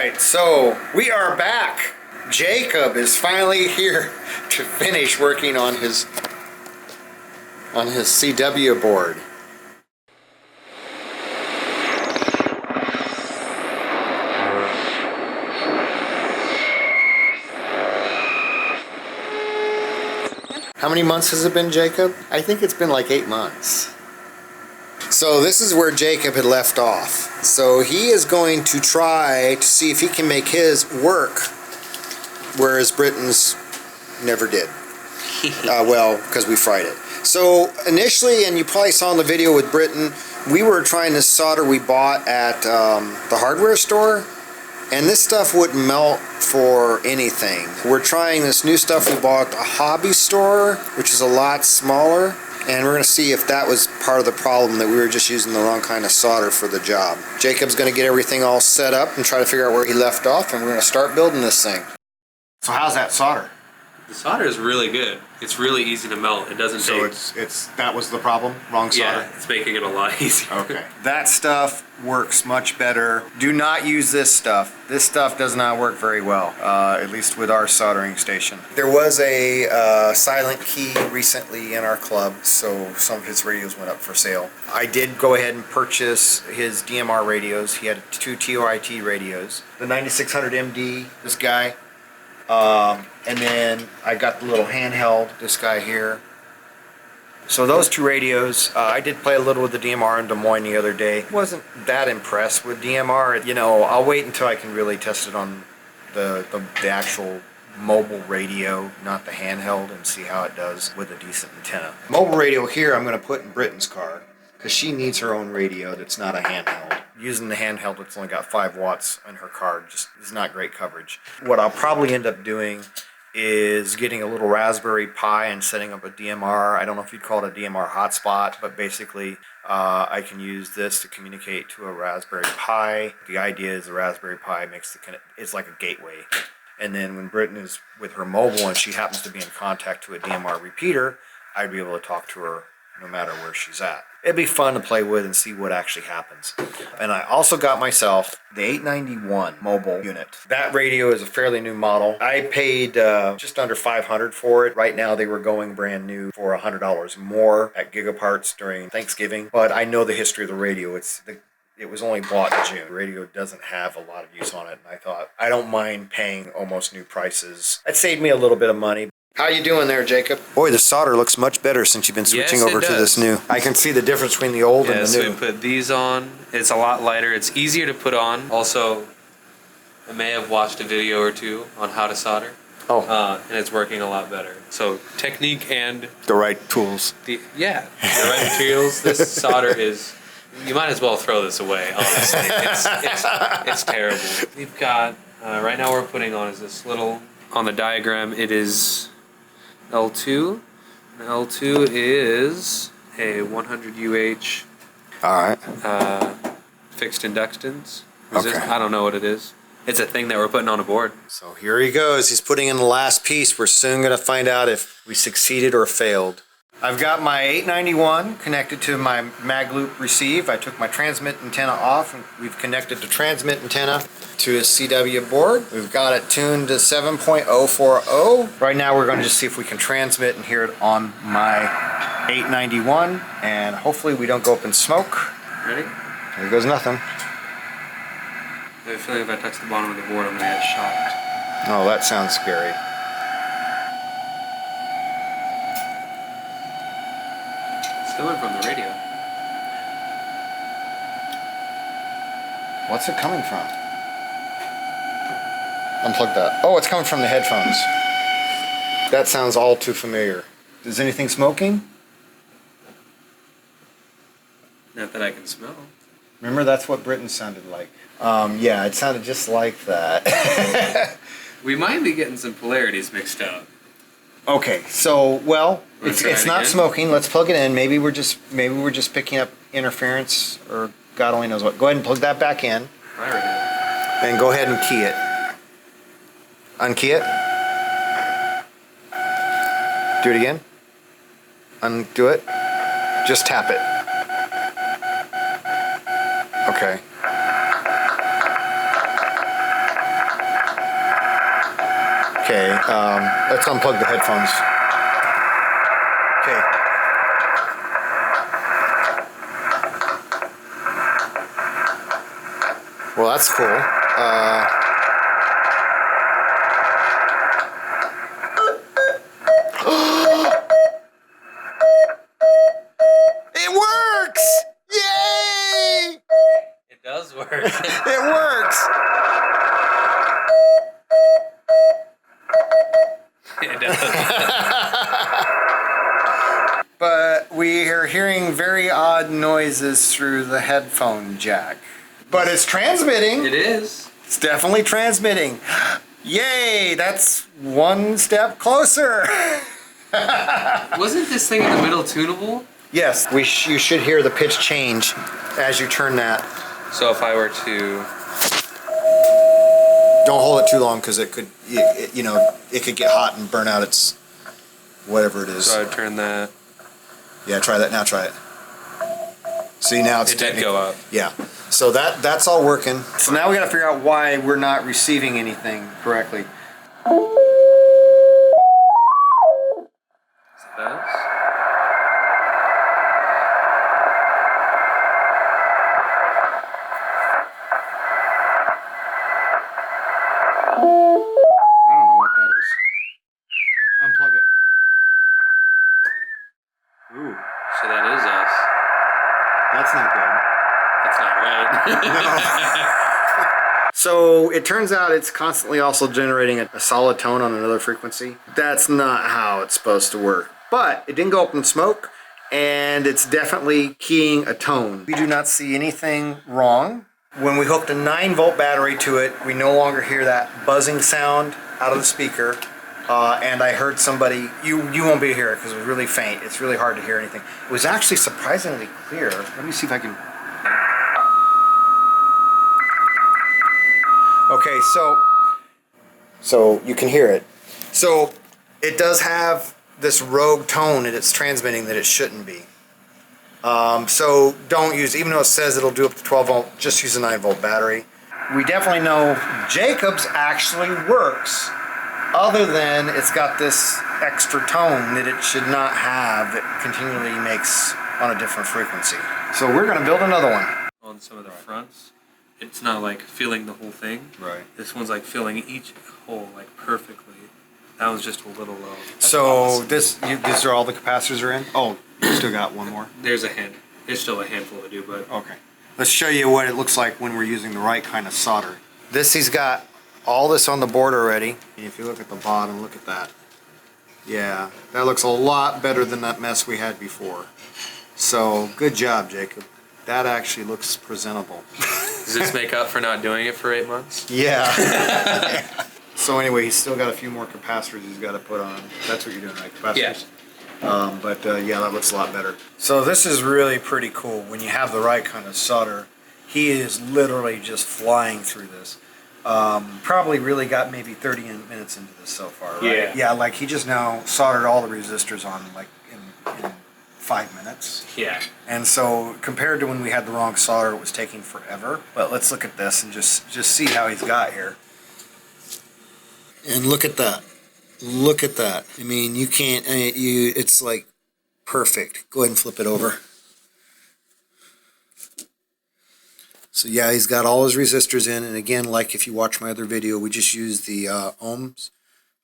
Alright, so we are back. Jacob is finally here to finish working on his CW board. How many months has it been, Jacob? I think it's been like 8 months. So this is where Jacob had left off. So he is going to try to see if he can make his work, whereas Britain's never did. Well, because we fried it. So initially, and you probably saw in the video with Britain, we were trying this solder we bought at the hardware store, and this stuff wouldn't melt for anything. We're trying this new stuff we bought at the hobby store, which is a lot smaller. And we're going to see if that was part of the problem, that we were just using the wrong kind of solder for the job. Jacob's going to get everything all set up and try to figure out where he left off, and we're going to start building this thing. So how's that solder? The solder is really good. It's really easy to melt. It doesn't take... So it's that was the problem? Wrong solder? Yeah, it's making it a lot easier. Okay. That stuff works much better. Do not use this stuff. This stuff does not work very well, at least with our soldering station. There was a silent key recently in our club, so some of his radios went up for sale. I did go ahead and purchase his DMR radios. He had 2 TOIT radios. The 9600 MD, this guy. And then I got the little handheld, this guy here. So those 2 radios, I did play a little with the DMR in Des Moines the other day. Wasn't that impressed with DMR. You know, I'll wait until I can really test it on the actual mobile radio, not the handheld, and see how it does with a decent antenna. Mobile radio here I'm going to put in Britain's car, because she needs her own radio that's not a handheld. Using the handheld, it's only got 5 watts on her card, just is not great coverage. What I'll probably end up doing is getting a little Raspberry Pi and setting up a DMR. I don't know if you'd call it a DMR hotspot, but basically I can use this to communicate to a Raspberry Pi. The idea is the Raspberry Pi it's like a gateway. And then when Britton is with her mobile and she happens to be in contact to a DMR repeater, I'd be able to talk to her no matter where she's at. It'd be fun to play with and see what actually happens. And I also got myself the 891 mobile unit. That radio is a fairly new model. I paid just under $500 for it. Right now they were going brand new for $100 more at Gigaparts during Thanksgiving. But I know the history of the radio. It was only bought in June. The radio doesn't have a lot of use on it. And I thought, I don't mind paying almost new prices. It saved me a little bit of money. How you doing there, Jacob? Boy, the solder looks much better since you've been switching over to this new. I can see the difference between the old and the new. So we put these on. It's a lot lighter. It's easier to put on. Also, I may have watched a video or 2 on how to solder. Oh. And it's working a lot better. So technique and... the right tools. The right materials. This solder is... You might as well throw this away, honestly. It's terrible. We've got... right now we're putting on is this little... On the diagram, it is... L2. L2 is a 100 UH fixed inductance. Okay. I don't know what it is. It's a thing that we're putting on a board. So here he goes. He's putting in the last piece. We're soon going to find out if we succeeded or failed. I've got my 891 connected to my mag loop receive. I took my transmit antenna off, and we've connected the transmit antenna to his CW board. We've got it tuned to 7.040. Right now we're going to just see if we can transmit and hear it on my 891, and hopefully we don't go up in smoke. Ready? Here goes nothing. I have a feeling if I touch the bottom of the board, I'm going to get shocked. Oh, that sounds scary. It's coming from the radio. What's it coming from? Unplug that. Oh, it's coming from the headphones. That sounds all too familiar. Is anything smoking? Not that I can smell. Remember, that's what Britain sounded like. Yeah, it sounded just like that. We might be getting some polarities mixed up. Okay, so it's not smoking. Let's plug it in. Maybe we're just picking up interference, or God only knows what. Go ahead and plug that back in. And go ahead and key it. Unkey it. Do it again. Undo it. Just tap it. Okay. Okay, let's unplug the headphones. Okay. Well, that's cool. It works! Yay! It does work. It works! It does. But we are hearing very odd noises through the headphone jack. But it's transmitting. It is. It's definitely transmitting. Yay! That's one step closer. Wasn't this thing in the middle tunable? Yes, you should hear the pitch change as you turn that. So if I were to... Don't hold it too long because it could, it could get hot and burn out its whatever it is. So I would turn that... Yeah, try that now. Try it. See, now it's It did go up. Yeah. So that's all working. So now we got to figure out why we're not receiving anything correctly. That's... I don't know what that is. Unplug it. Ooh, So that is us. that's not good. That's not right. So it turns out it's constantly also generating a solid tone on another frequency. That's not how it's supposed to work. But it didn't go up in smoke, and it's definitely keying a tone. We do not see anything wrong. When we hooked a 9-volt battery to it, we no longer hear that buzzing sound out of the speaker. And I heard somebody, you won't be able to hear it because it was really faint. It's really hard to hear anything. It was actually surprisingly clear. Let me see if I can... Okay, so you can hear it. So it does have this rogue tone that it's transmitting that it shouldn't be. So don't use, even though it says it'll do up to 12 volt, just use a 9-volt battery. We definitely know Jacob's actually works, other than it's got this extra tone that it should not have that continually makes on a different frequency. So we're going to build another one. On some of the fronts, it's not like filling the whole thing. Right. This one's like filling each hole like perfectly. That was just a little low. That's So awesome. these are all the capacitors are in? Oh, you still got one more? There's there's still a handful to do, but Okay. Let's show you what it looks like when we're using the right kind of solder. He's got all this on the board already. If you look at the bottom, look at that. Yeah, that looks a lot better than that mess we had before. So, good job, Jacob. That actually looks presentable. does this make up for not doing it for 8 months? Yeah. So anyway, he's still got a few more capacitors he's got to put on. That's what you're doing, right? Capacitors? Yeah. Yeah, that looks a lot better. So this is really pretty cool. When you have the right kind of solder, he is literally just flying through this. Probably really got maybe 30 minutes into this so far, right? Yeah. Yeah, like he just now soldered all the resistors on like in 5 minutes. Yeah. And so compared to when we had the wrong solder, it was taking forever. But let's look at this and just see how he's got here. And look at that. Look at that. I mean, you can't, it's like perfect. Go ahead and flip it over. So yeah, he's got all his resistors in. And again, like if you watch my other video, we just use the ohms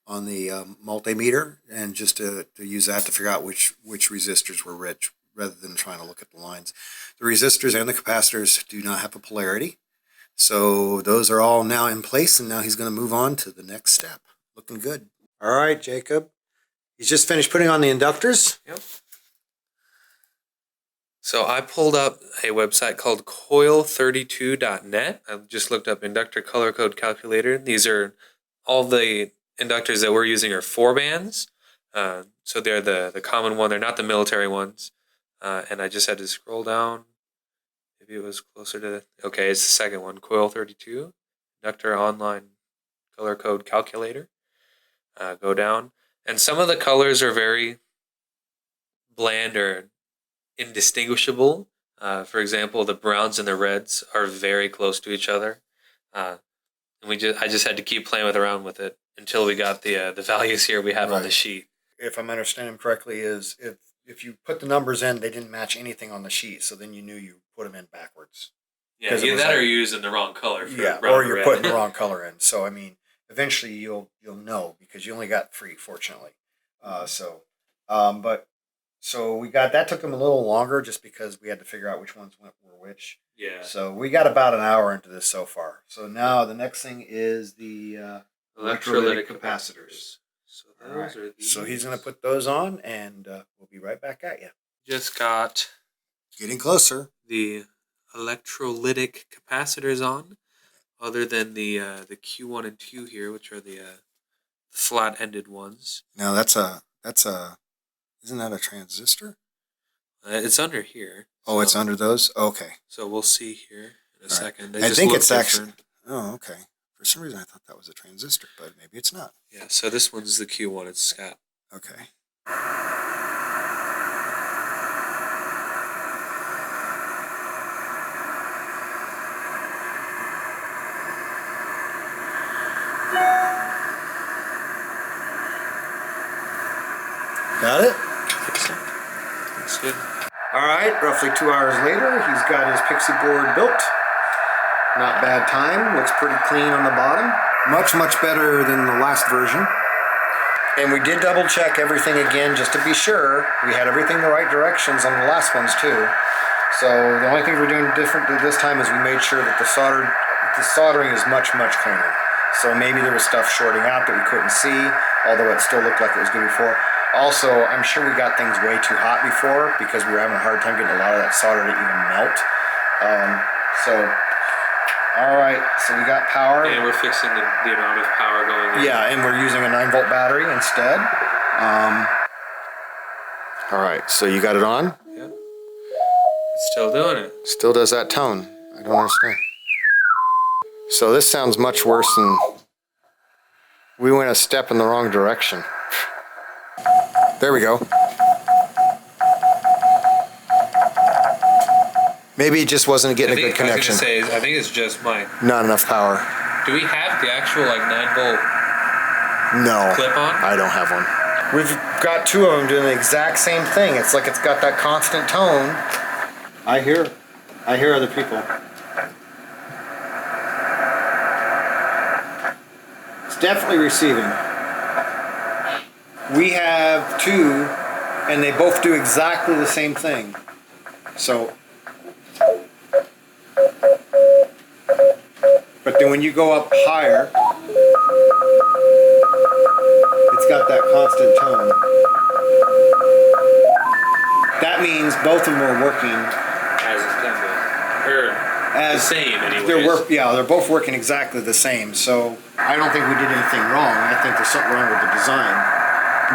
on the multimeter and just to use that to figure out which resistors were which rather than trying to look at the lines. The resistors and the capacitors do not have a polarity. So those are all now in place, and now he's going to move on to the next step. Looking good. All right, Jacob. He's just finished putting on the inductors. Yep. So I pulled up a website called coil32.net. I just looked up inductor color code calculator. These are all the inductors that we're using are 4 bands. So they're the common one. They're not the military ones. And I just had to scroll down. Maybe it was closer to, okay, it's the second one, Coil32, inductor online color code calculator. Go down. And some of the colors are very bland or indistinguishable. For example, the browns and the reds are very close to each other. And I just had to keep playing around with it. until we got the values here we have on the Right. sheet. If I'm understanding correctly, is if you put the numbers in, they didn't match anything on the sheet, so then you knew you put them in backwards. Yeah, 'Cause it either was that or like- you're using the wrong color for Yeah, brown or you're red. putting the wrong color in. So I mean, eventually you'll know because you only got 3, fortunately. But so we got that took them a little longer just because we had to figure out which ones were which. Yeah. So we got about an hour into this so far. So now the next thing is the Electrolytic capacitors. capacitors. So All right. those are these. So he's gonna put those on, and we'll be right back at you. Just got Getting closer. the electrolytic capacitors on, other than the Q1 and 2 here, which are the flat-ended ones. Now that's a isn't that a transistor? It's under here. Oh, it's under those. Okay. So we'll see here in a All right. second. They I just think look it's different. actually. Oh, okay. For some reason, I thought that was a transistor, but maybe it's not. Yeah. So this one's the Q1. It's got. Okay. Got it? Looks good. All right, roughly 2 hours later, he's got his Pixie board built. Not bad time, looks pretty clean on the bottom. Much, much better than the last version. And we did double check everything again just to be sure. We had everything the right directions on the last ones too. So the only thing we're doing different this time is we made sure that the soldering is much, much cleaner. So maybe there was stuff shorting out that we couldn't see, although it still looked like it was good before. Also, I'm sure we got things way too hot before because we were having a hard time getting a lot of that solder to even melt. All right, so we got power. And we're fixing the amount of power going in. Yeah, and we're using a 9-volt battery instead. All right, so you got it on? Yep. It's still doing it. Still does that tone. I don't understand. So this sounds much worse than... We went a step in the wrong direction. There we go. Maybe it just wasn't getting a good connection. I think it's just mine. Not enough power. Do we have the actual 9-volt No. clip on? I don't have one. We've got 2 of them doing the exact same thing. It's like it's got that constant tone. I hear other people. It's definitely receiving. We have 2, and they both do exactly the same thing. So, but then when you go up higher, it's got that constant tone. That means both of them are working As intended. Or the same, anyways. they're both working exactly the same. So I don't think we did anything wrong. I think there's something wrong with the design.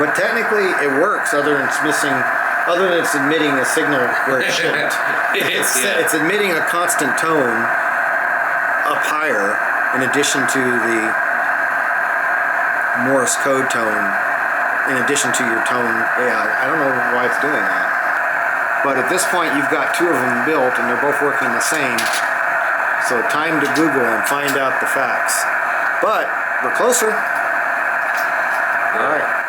But technically, it works. Other than it's emitting a signal where it shouldn't. It's emitting a constant tone up higher, in addition to the Morse code tone. In addition to your tone, I don't know why it's doing that. But at this point, you've got 2 of them built, and they're both working the same. So time to Google and find out the facts. But we're closer. All right.